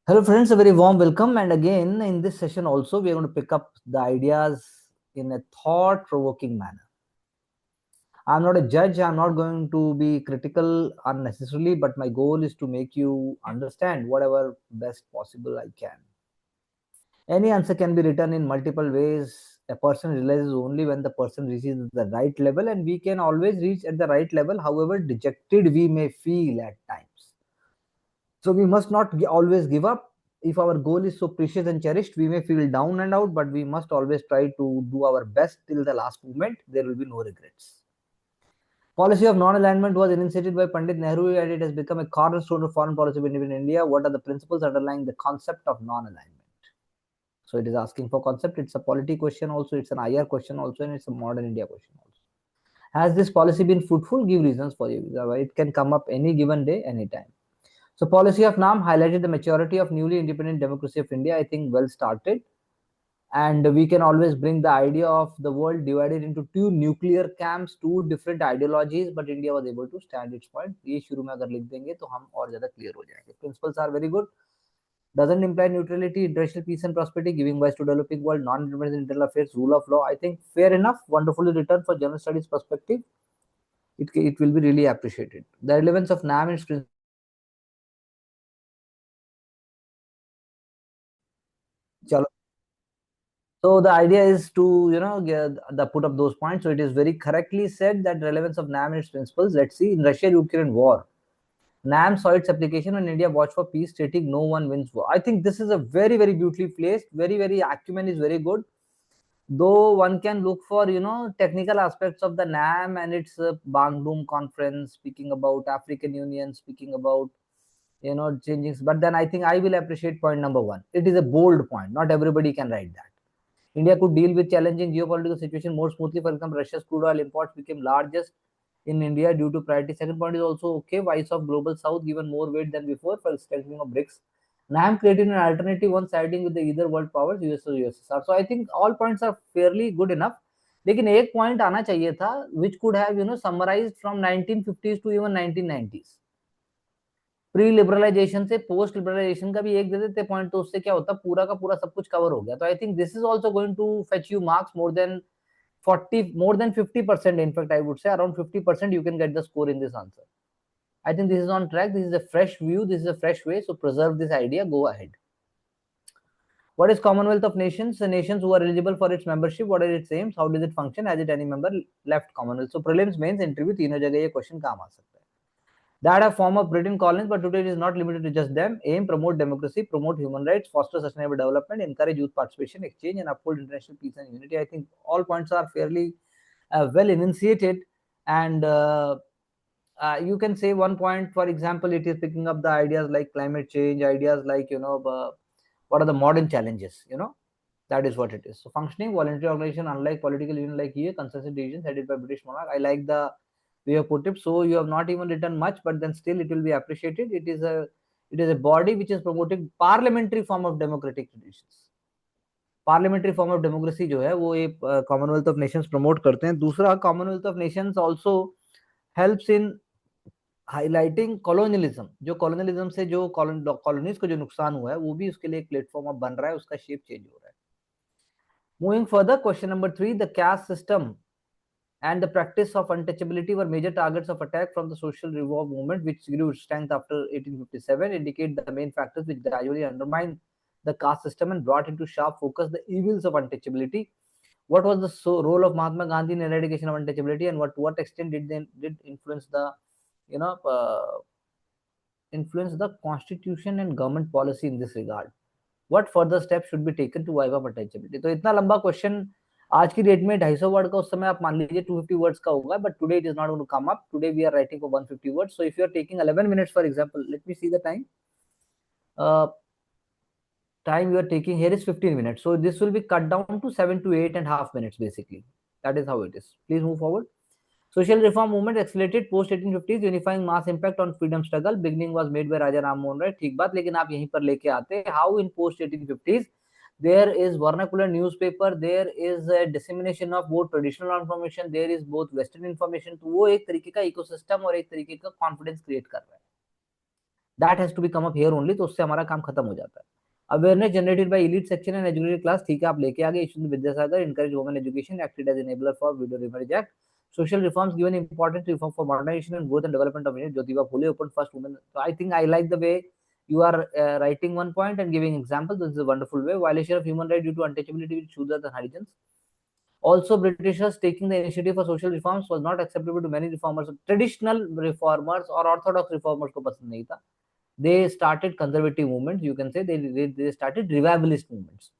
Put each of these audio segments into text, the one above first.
Hello, friends, a very warm welcome. And again, in this session, also, we are going to pick up the ideas in a thought provoking manner. I'm not a judge, I'm not going to be critical unnecessarily, but my goal is to make you understand whatever best possible I can. Any answer can be written in multiple ways. A person realizes only when the person reaches the right level, and we can always reach at the right level, however dejected we may feel at times. So we must not always give up. If our goal is so precious and cherished, we may feel down and out, but we must always try to do our best till the last moment. There will be no regrets. Policy of non-alignment was initiated by Pandit Nehru and it has become a cornerstone of foreign policy of independent India. What are the principles underlying the concept of non-alignment? So it is asking for concept. It's a polity question also. It's an IR question also, and it's a modern India question also. Has this policy been fruitful? Give reasons for you. It can come up any given day, anytime. So policy of NAM highlighted the maturity of newly independent democracy of India. I think well started. And we can always bring the idea of the world divided into two nuclear camps, two different ideologies, but India was able to stand its point. ये शुरू में अगर लिख देंगे तो हम और ज़्यादा clear हो जाएंगे. Principles are very good. Doesn't imply neutrality, international peace and prosperity, giving rise to developing world, non-interference in internal affairs, rule of law. I think fair enough, wonderfully written for general studies perspective. It will be really appreciated. The relevance of NAM and its principles. So the idea is to get the put up those points. So it is very correctly said that relevance of NAM and its principles. Let's see, in Russia-Ukraine war, NAM saw its application when India watched for peace, stating no one wins war. I think this is a very beautifully placed, very acumen is very good. Though one can look for technical aspects of the NAM and its Bandung conference, speaking about African Union, speaking about changing. But then I think I will appreciate point number one. It is a bold point. Not everybody can write that. India could deal with challenging geopolitical situation more smoothly. For example, Russia's crude oil imports became largest in India due to priority. Second point is also okay. Voice of Global South given more weight than before for strengthening of BRICS. NAM created an alternative one siding with the either world powers, US or USSR. So I think all points are fairly good enough. लेकिन एक point आना चाहिए था which could have summarized from 1950s to even 1990s. Pre liberalisation से post liberalisation का भी एक दे देते पॉइंट, तो उससे क्या होता पूरा का पूरा सब कुछ कवर हो गया. तो I think this is also going to fetch you marks more than 40, more than 50%. In fact, I would say around 50% you can get the score in this answer. I think this is on track. This is a fresh view. This is a fresh way. So preserve this idea. Go ahead. What is Commonwealth of Nations? The nations who are eligible for its membership. What are its aims? How does it function? Has it any member left Commonwealth? So prelims, mains, interview, तीनों जगह ये question काम आ सकता है. That have form of Britain colonies, but today it is not limited to just them. Aim, promote democracy, promote human rights, foster sustainable development, encourage youth participation, exchange, and uphold international peace and unity. I think all points are fairly well enunciated, and you can say one point, for example, it is picking up the ideas like climate change, ideas like what are the modern challenges. That is what it is. So functioning voluntary organization, unlike political union like here, consensus decisions headed by British monarch. I like the way you put it. So you have not even written much, but then still it will be appreciated. It is a body which is promoting parliamentary form of democratic traditions. Parliamentary form of democracy जो है वो ये Commonwealth of Nations promote करते हैं. दूसरा, Commonwealth of Nations also helps in highlighting colonialism. जो colonialism से जो कॉलोनीज को जो नुकसान हुआ है वो भी उसके लिए एक प्लेटफॉर्म अब बन रहा है, उसका शेप चेंज हो रहा है. Moving further, question number 3, the caste system and the practice of untouchability were major targets of attack from the social reform movement, which grew strength after 1857, indicate the main factors which gradually undermined the caste system and brought into sharp focus the evils of untouchability. What was the role of Mahatma Gandhi in eradication of untouchability, and to what extent did they did influence the you know uh, influence the constitution and government policy in this regard? What further steps should be taken to wipe up untouchability? तो इतना लंबा question आज की date में 250 word का, उस समय आप मान लीजिए 250 वर्ड्स का होगा, but today it is not going to come up. Today we are writing for 150 words. So if you are taking 11 minutes for example, let me see the time. Time you are taking here is 15 minutes, so this will be cut down to 7 to 8.5 minutes basically. That is how it is. Please move forward. Social reform movement accelerated post 1850s, unifying mass impact on freedom struggle. Beginning was made by Raja Ram Mohan Roy. ठीक बात, लेकिन आप यहीं पर लेके आते हैं. How in post 1850s there is vernacular newspaper, there is a dissemination of both traditional information, there is both western information. तो वो एक तरीके का इकोसिस्टम और एक तरीके का कॉन्फिडेंस क्रिएट कर रहा है. That has to be come up here only, तो उससे हमारा काम खत्म हो जाता है। Awareness generated by elite section and educated class, ठीक है आप लेके आ गए। Yashwant Vidyasagar encourage women education, acted as enabler for video remarriage act, social reforms given important reform for modernization and growth and development of India. Jyotiba Phule opened first women. So I think I like the way you are writing one point and giving examples. This is a wonderful way. Violation of human rights due to untouchability with Shudras and Harijans. Also, Britishers taking the initiative for social reforms was not acceptable to many reformers. Traditional reformers or orthodox reformers को पसंद नहीं था. They started conservative movements. You can say they started revivalist movements.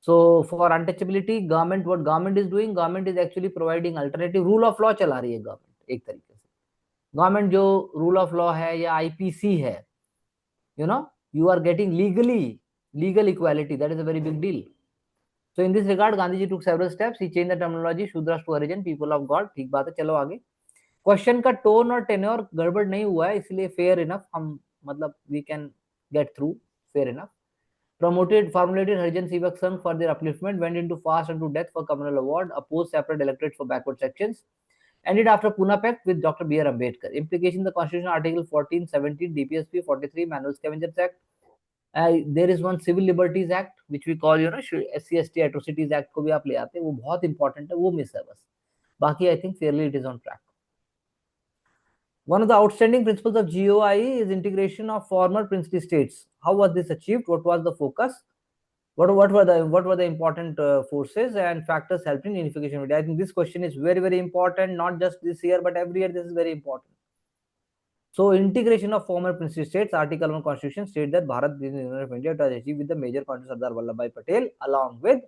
So for untouchability, government, what government is doing, government is actually providing alternative. Rule of law चला रही है government एक तरीके से. Government जो rule of law है या IPC है, you know, you are getting legal equality. That is a very big deal. So in this regard, Gandhi ji took several steps. He changed the terminology Shudras to Harijan, people of God. ठीक बात है, चलो आगे. Question का tone और tenure गड़बड़ नहीं हुआ है, इसलिए फेयर इनफ, हम मतलब we can get through, fair enough. Promoted, formulated Harijan Sevak Sangh for their upliftment, went into fast and to death for communal award, opposed separate electorate for backward sections, ended after Pune Pact with Dr. B.R. Ambedkar. Implication in the Constitution, Article 14, 17, DPSP 43, Manual Scavengers Act. There is one Civil Liberties Act which we call, you know, SC/ST Atrocities Act को भी आप ले आते हैं, वो बहुत important है, वो मिस है बस. बाकी I think fairly it is on track. One of the outstanding principles of GOI is integration of former princely states. How was this achieved? What was the focus? What were the important forces and factors helped in unification? I think this question is very, very important, not just this year, but every year this is very important. So integration of former princely states, Article 1 Constitution states that Bharat is the Union of India was achieved with the major contribution Sardar Vallabhbhai Patel, along with,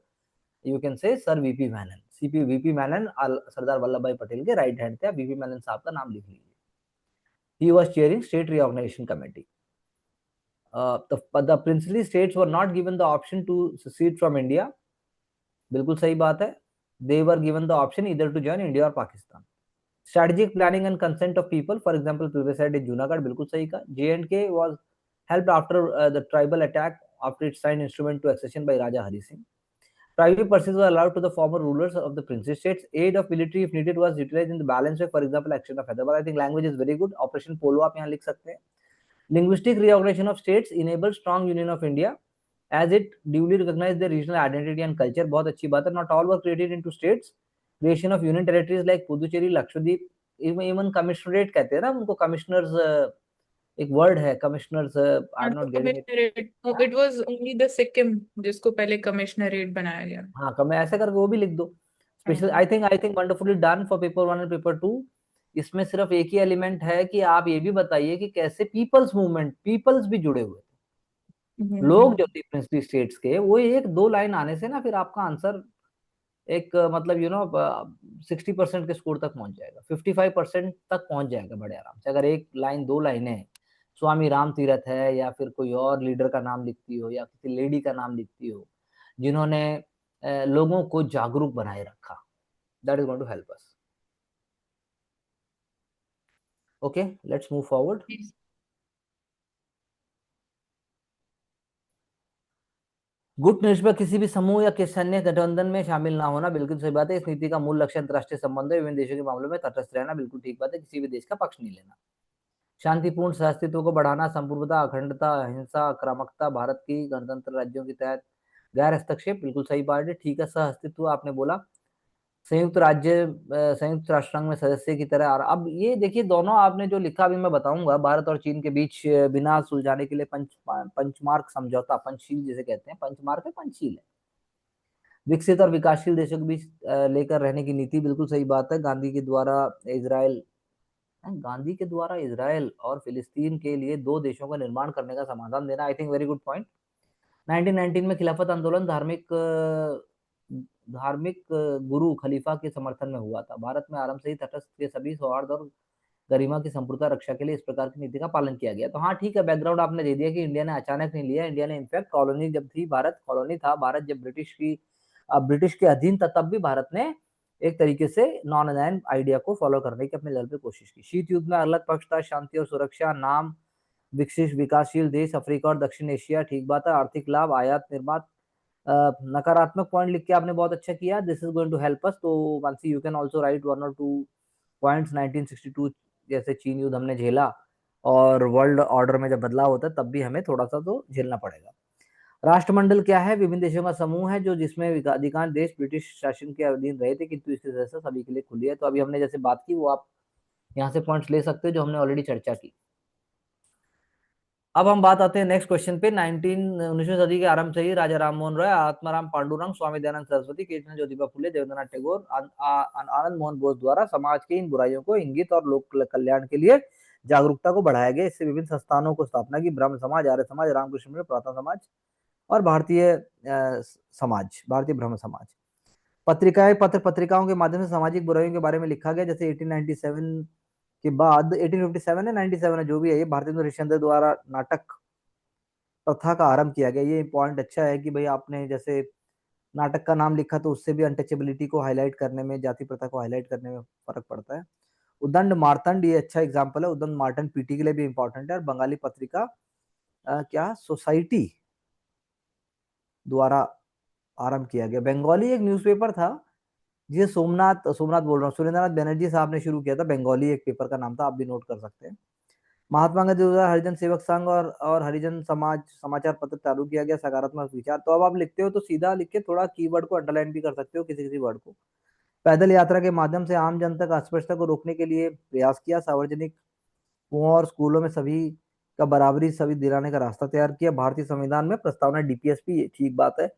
you can say, Sir VP Menon. VP Menon Sardar Vallabhbhai Patel के right hand थे, VP Menon साहब का नाम लिख लीजिए. He was chairing State Reorganization Committee. The princely states were not given the option to secede from India. बिल्कुल सही बात है. They were given the option either to join India or Pakistan. Strategic planning and consent of people, for example, plebiscite in Junagadh, बिल्कुल सही का. J&K was helped after the tribal attack after it signed instrument to accession by Raja Hari Singh. Private persons were allowed to the former rulers of the princely states. Aid of military, if needed, was utilized in the balanced way. For example, action of Hyderabad. I think language is very good. Operation Polo आप यहाँ लिख सकते हैं. Linguistic reorganization of states enabled strong union of India as it duly recognized their regional identity and culture. बहुत अच्छी बात है. Not all were created into states. Creation of union territories like Puducherry, Lakshadweep, even commissionerate कहते हैं ना उनको, commissioners एक word है commissioners, I am not getting it. It was only the Sikkim जिसको पहले कमिश्नरेट बनाया गया. हाँ, कम ऐसे करके वो भी लिख दो. Special I think wonderfully done for paper 1 and paper 2. इसमें सिर्फ एक ही एलिमेंट है कि आप ये भी बताइए कि कैसे पीपल्स मूवमेंट, पीपल्स भी जुड़े हुए थे. लोग जो थे प्रिंसली स्टेट्स के, वो एक दो लाइन आने से ना फिर आपका आंसर एक मतलब 60% के स्कोर तक पहुंच जाएगा, 55% तक पहुंच जाएगा बड़े आराम से. अगर एक लाइन दो लाइनें स्वामी राम तीरथ है या फिर कोई और लीडर का नाम लिखती हो या किसी लेडी का नाम लिखती हो जिन्होंने लोगों को जागरूक बनाए रखा, that is going to help us. Okay, let's move forward. गुट निष्पक्ष किसी भी समूह या सैन्य गठबंधन में शामिल ना होना, बिल्कुल सही बात है. इस नीति का मूल लक्ष्य अंतरराष्ट्रीय संबंध है, विभिन्न देशों के मामलों में तटस्थ रहना, बिल्कुल ठीक बात है. किसी भी देश का पक्ष नहीं लेना. शांतिपूर्ण सहअस्तित्व को बढ़ाना, संपूर्णता, अखंडता, अहिंसा, आक्रामकता, भारत की गणतंत्र राज्यों के तहत गैर हस्तक्षेप, बिल्कुल सही बात है. ठीक है, सहअस्तित्व आपने बोला. संयुक्त राष्ट्र संघ में सदस्य की तरह. और अब ये देखिए, दोनों आपने जो लिखा अभी मैं बताऊंगा, भारत और चीन के बीच बिना सुलझाने के लिए पंचमार्क समझौता, पंचशील जिसे कहते हैं, पंचमार्क है, पंचशील है, विकसित और विकासशील देशों के बीच लेकर रहने की नीति, बिल्कुल सही बात है. गांधी के द्वारा इजराइल और फिलिस्तीन के लिए दो देशों का निर्माण करने का समाधान देना, I think very good point. 1919 में खिलाफत आंदोलन धार्मिक गुरु खलीफा के समर्थन में हुआ था. भारत में आरंभ से ही तटस्थ के सभी सौहार्द और गरिमा की संपूर्णता रक्षा के लिए इस प्रकार की नीति का पालन किया गया. तो हाँ ठीक है, बैकग्राउंड आपने दे दिया कि इंडिया ने अचानक नहीं लिया. इंडिया ने इनफैक्ट कॉलोनी जब थी, भारत कॉलोनी था, भारत जब ब्रिटिश के अधीन था, तब भी भारत ने एक तरीके से नॉन अलाइन आइडिया को फॉलो करने की अपने लेवल पे कोशिश की. शीत युद्ध में अलग पक्ष था, शांति और सुरक्षा, नाम विकसित विकासशील देश अफ्रीका और दक्षिण एशिया, ठीक बात है. आर्थिक लाभ, आयात निर्यात. नकारात्मक पॉइंट लिख के आपने बहुत अच्छा किया. This is going to help us. तो once you can also write 1 और 2 पॉइंट्स. 1962 जैसे चीन युद्ध हमने झेला, और वर्ल्ड ऑर्डर में जब बदलाव होता है तब भी हमें थोड़ा सा तो झेलना पड़ेगा। राष्ट्रमंडल क्या है? विभिन्न देशों का समूह है जो जिसमें अधिकांश देश ब्रिटिश शासन के अधीन रहे थे, किंतु इसकी सदस्यता सभी के लिए खुली है। तो अभी हमने जैसे बात की वो आप यहाँ से पॉइंट्स ले सकते हो जो हमने ऑलरेडी चर्चा की। अब हम बात आते हैं नेक्स्ट क्वेश्चन पे। 19वीं सदी के आरंभ से ही राजा राममोहन रॉय, आत्माराम पांडुरंग, स्वामी दयानंद सरस्वती, कृष्ण ज्योतिबा फुले, देवेंद्रनाथ टैगोर, आनंद मोहन बोस द्वारा समाज की इन बुराइयों को इंगित और लोक कल्याण के लिए जागरूकता को बढ़ाया गया। इससे विभिन्न संस्थानों को स्थापना की, ब्रह्म समाज, आर्य समाज, रामकृष्ण मिशन, प्रार्थना समाज और भारतीय समाज, भारतीय ब्रह्म समाज। पत्रिकाएं, पत्र पत्रिकाओं के माध्यम से सामाजिक बुराइयों के बारे में लिखा गया। जैसे 1897 के बाद, 1857 है 97 है जो भी है, ये भारतेंदु हरिश्चंद्र द्वारा नाटक प्रथा का आरंभ किया गया। ये पॉइंट अच्छा है कि भाई आपने जैसे नाटक का नाम लिखा तो उससे भी अनटचेबिलिटी को हाईलाइट करने में, जाति प्रथा को हाईलाइट करने में फर्क पड़ता है। उदंड मार्तंड, ये अच्छा एग्जाम्पल है। उदंड मार्तंड पीटी के लिए भी इंपॉर्टेंट है। और बंगाली पत्रिका क्या सोसाइटी द्वारा आरंभ किया गया। बंगाली एक न्यूज़पेपर था जिसे सोमनाथ सोमनाथ बोल रहा हूँ, सुरेंद्रनाथ बनर्जी साहब ने शुरू किया था। बंगाली एक पेपर का नाम था, आप भी नोट कर सकते हैं। महात्मा गांधी द्वारा हरिजन सेवक संघ और हरिजन समाज समाचार पत्र चालू किया गया। सकारात्मक विचार, तो अब आप लिखते हो तो सीधा लिख के थोड़ा कीवर्ड को अंडरलाइन भी कर सकते हो किसी किसी वर्ड को। पैदल यात्रा के माध्यम से आम जनता का अस्पृश्यता को रोकने के लिए प्रयास किया। सार्वजनिक कुओं और स्कूलों में सभी का बराबरी सभी दिलाने का रास्ता तैयार किया। भारतीय संविधान में प्रस्तावना डीपीएसपी, ये ठीक बात है।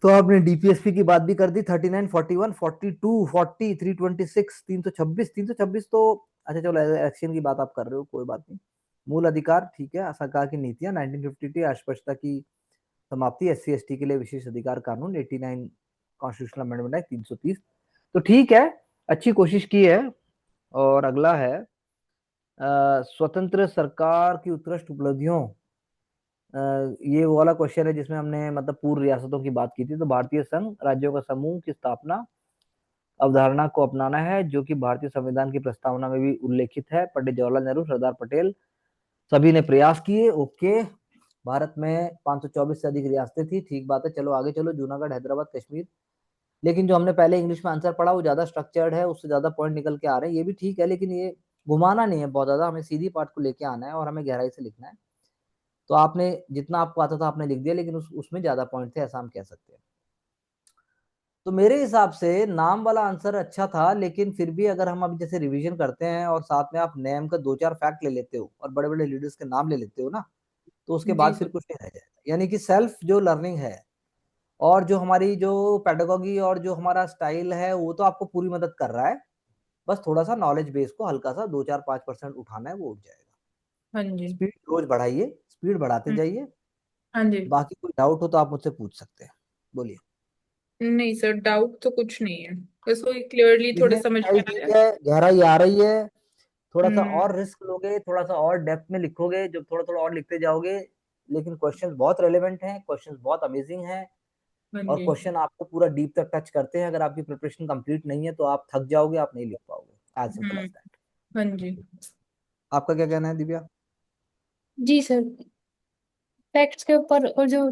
तो आपने डीपीएसपी की बात भी कर दी। 39, 41, 42, 40, 326, 326, 326 तो अच्छा चलो, इलेक्शन की बात आप कर रहे हो, कोई बात नहीं। मूल अधिकार ठीक है। सरकार की नीतियां 1952, अस्पृश्यता की समाप्ति, एससी एसटी के लिए विशेष अधिकार कानून, 89 कॉन्स्टिट्यूशनल अमेंडमेंट है, 330। तो ठीक है, अच्छी कोशिश की है। और अगला है स्वतंत्र सरकार की उत्कृष्ट उपलब्धियों। ये वो वाला क्वेश्चन है जिसमें हमने मतलब पूर्व रियासतों की बात की थी। तो भारतीय संघ राज्यों का समूह की स्थापना अवधारणा को अपनाना है, जो कि भारतीय संविधान की प्रस्तावना में भी उल्लेखित है। पंडित जवाहरलाल नेहरू, सरदार पटेल सभी ने प्रयास किए। ओके, भारत में 524 से अधिक रियासतें थी, ठीक बात है। चलो आगे चलो, जूनागढ़, हैदराबाद, कश्मीर। लेकिन जो हमने पहले इंग्लिश में आंसर पढ़ा वो ज्यादा स्ट्रक्चर्ड है, उससे ज्यादा पॉइंट निकल के आ रहे हैं। ये भी ठीक है, लेकिन ये घुमाना नहीं है बहुत ज्यादा, हमें सीधी पार्ट को लेके आना है और हमें गहराई से लिखना है। तो आपने जितना आपको आता था आपने लिख दिया, लेकिन उसमें ज्यादा पॉइंट थे, ऐसा हम कह सकते हैं। तो मेरे हिसाब से नाम वाला आंसर अच्छा था, लेकिन फिर भी अगर हम अभी जैसे रिवीजन करते हैं और साथ में आप नेम का दो चार फैक्ट ले लेते हो और बड़े बड़े लीडर्स के नाम ले लेते हो ना, तो उसके जी बाद फिर सर। कुछ नहीं रह जाएगा। यानी कि सेल्फ जो लर्निंग है और जो हमारी जो पेडागोगी और जो हमारा स्टाइल है वो तो आपको पूरी मदद कर रहा है। बस थोड़ा सा नॉलेज बेस को हल्का सा 2, 4, 5% उठाना है, वो उठ जाएगा। हाँ जी। स्पीड रोज बढ़ाइए, स्पीड बढ़ाते हम्म, जाइए। हाँ जी। बाकी कोई डाउट हो तो आप मुझसे पूछ सकते हैं, बोलिए। नहीं सर, डाउट तो कुछ नहीं है, बस वो क्लियरली थोड़े लिखने की समझ स्टाइल में आ रहा ठीक है। है, गहराई आ रही है। थोड़ा सा हम्म। और रिस्क लोगे, थोड़ा सा और डेप्थ में लिखोगे, जब थोड़ा थोड़ा और लिखते जाओगे। लेकिन क्वेश्चंस बहुत रेलेवेंट हैं, क्वेश्चंस बहुत अमेजिंग हैं। हाँ और जी। क्वेश्चन आपको पूरा डीप तक टच करते हैं। अगर आपकी प्रिपरेशन कंप्लीट नहीं है तो आप थक जाओगे, आप नहीं लिख पाओगे। As simple as hmm. That. हाँ जी। आपका क्या कहना है दिव्या? जी सर, फैक्ट्स के ऊपर और जो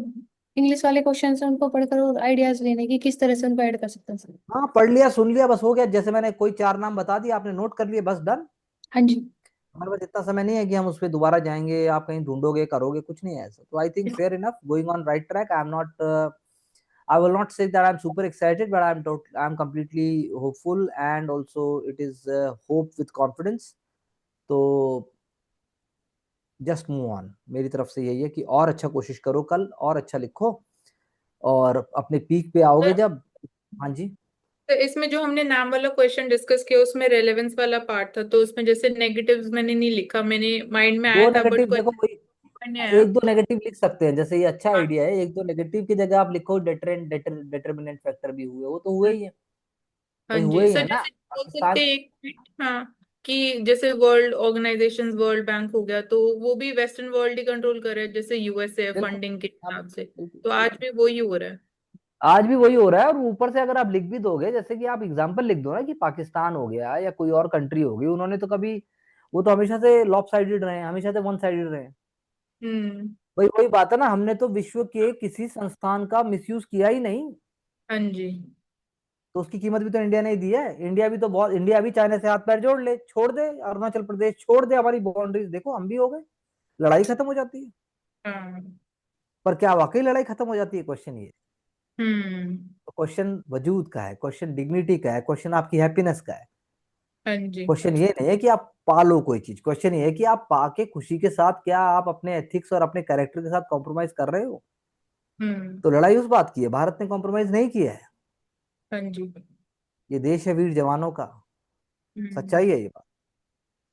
इंग्लिश वाले क्वेश्चन हैं उनको पढ़कर और आइडियाज लेने की किस तरह से उनको ऐड कर सकते हैं सर। हाँ, पढ़ लिया सुन लिया बस हो गया। जैसे मैंने कोई चार नाम बता दिए, आपने नोट कर लिए, बस डन। हाँ जी। हमारे पास इतना समय नहीं है कि हम उस पर दोबारा जाएंगे, आप कहीं ढूंढोगे करोगे, कुछ नहीं है ऐसा। तो I think fair enough, going on right track. I am not, I will not say that I'm super excited, but I'm completely hopeful, and also it is hope with confidence. तो जस्ट मूव ऑन, मेरी तरफ से यही है कि और अच्छा कोशिश करो, कल और अच्छा लिखो और अपने पीक पे आओगे सर, जब। हाँ जी। तो इसमें जो हमने नाम वाला क्वेश्चन डिस्कस किया उसमें रेलेवेंस वाला पार्ट था, तो उसमें जैसे नेगेटिव्स मैंने नहीं लिखा, मैंने माइंड में आया दो था बट नेगेटिव कोई देखो, वही नहीं आया। एक दो नेगेटिव लिख सकते हैं। जैसे ये अच्छा हाँ। आइडिया है, एक दो नेगेटिव की जगह आप लिखो डेटरेंट डेटरमिनेंट फैक्टर भी हुए, वो तो हुए ही है। हाँ भाई जी हुए ही सर, है ना जैसे बोल सकते पाकिस्तान। हैं एक, हाँ, कि जैसे वर्ल्ड ऑर्गेनाइजेशंस, वर्ल्ड बैंक हो गया, तो वो भी वेस्टर्न वर्ल्ड ही कंट्रोल कर रहा है जैसे यूएसए बिल्कुल। फंडिंग के हाँ, हिसाब से। बिल्कुल तो आज बिल्कुल। भी वही हो रहा है। आज भी वही हो रहा है। और ऊपर से अगर आप लिख भी दोगे, जैसे कि आप एग्जांपल लिख दो ना कि पाकिस्तान हो गया या कोई और कंट्री हो गई, उन्होंने तो कभी, वो तो हमेशा से लॉप साइडेड रहे हैं, हमेशा से वन साइडेड रहे हैं। हम्म। वही वही बात है ना, हमने तो विश्व के किसी संस्थान का मिसयूज किया ही नहीं। हाँ जी। तो उसकी कीमत भी तो इंडिया ने ही दी है। इंडिया भी चाइना से हाथ पैर जोड़ ले, छोड़ दे अरुणाचल प्रदेश, छोड़ दे हमारी बाउंड्रीज, देखो हम भी हो गए, लड़ाई खत्म हो जाती है। हाँ। पर क्या वाकई लड़ाई खत्म हो जाती है? क्वेश्चन ये। हम्म। तो क्वेश्चन वजूद का है, क्वेश्चन डिग्निटी का है, क्वेश्चन आपकी हैप्पीनेस का है। हाँ जी। क्वेश्चन ये नहीं है कि आप पालो कोई चीज, क्वेश्चन ये है कि आप पाके खुशी के साथ क्या आप अपने एथिक्स और अपने कैरेक्टर के साथ कॉम्प्रोमाइज कर रहे हो? हम्म। तो लड़ाई उस बात की है, भारत ने कॉम्प्रोमाइज नहीं किया है। हाँ जी। ये देश है वीर जवानों का, हम्म। सच्चाई है ये बात।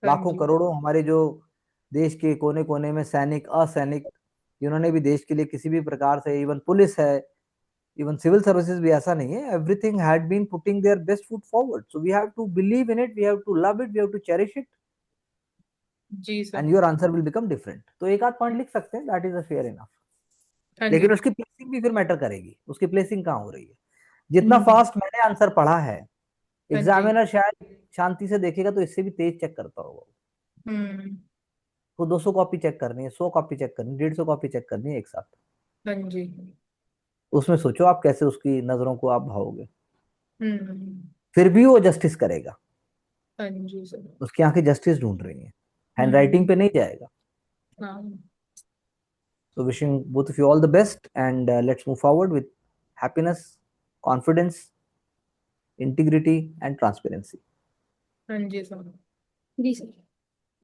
हाँ लाखों जी। करोड़ों हमारे जो देश के कोने कोने में सैनिक, असैनिक, जिन्होंने भी देश के लिए किसी भी प्रकार से, इवन पुलिस है, even civil services भी ऐसा नहीं है, everything had been putting their best foot forward, so we have to believe in it, we have to love it, we have to cherish it, जी sir. and your answer will become different। तो एक आध point लिख सकते हैं, that is a fair enough। हाँ जी। लेकिन उसकी प्लेसिंग भी फिर मैटर करेगी, उसकी प्लेसिंग कहाँ हो रही है। जितना हम्म। फास्ट मैंने आंसर पढ़ा है, हाँ जी। एग्जामिनर शायद शांति से देखेगा तो इससे भी तेज चेक करता होगा। हम्म। तो 200 कॉपी चेक करनी है, 100 कॉपी चेक करनी है, 150 कॉपी चेक करनी है एक साथ। हाँ जी। उसमें सोचो आप कैसे उसकी नजरों को आप भाओगे। हम्म। फिर भी वो जस्टिस करेगा, हाँ जी सर। उसकी आंखें जस्टिस ढूंढ रही हैं, हैंड राइटिंग हम्म। पे नहीं जाएगा। हाँ। So wishing both of you all the best, and let's move forward with happiness, confidence, integrity, and transparency. हाँ जी सर। जी सर।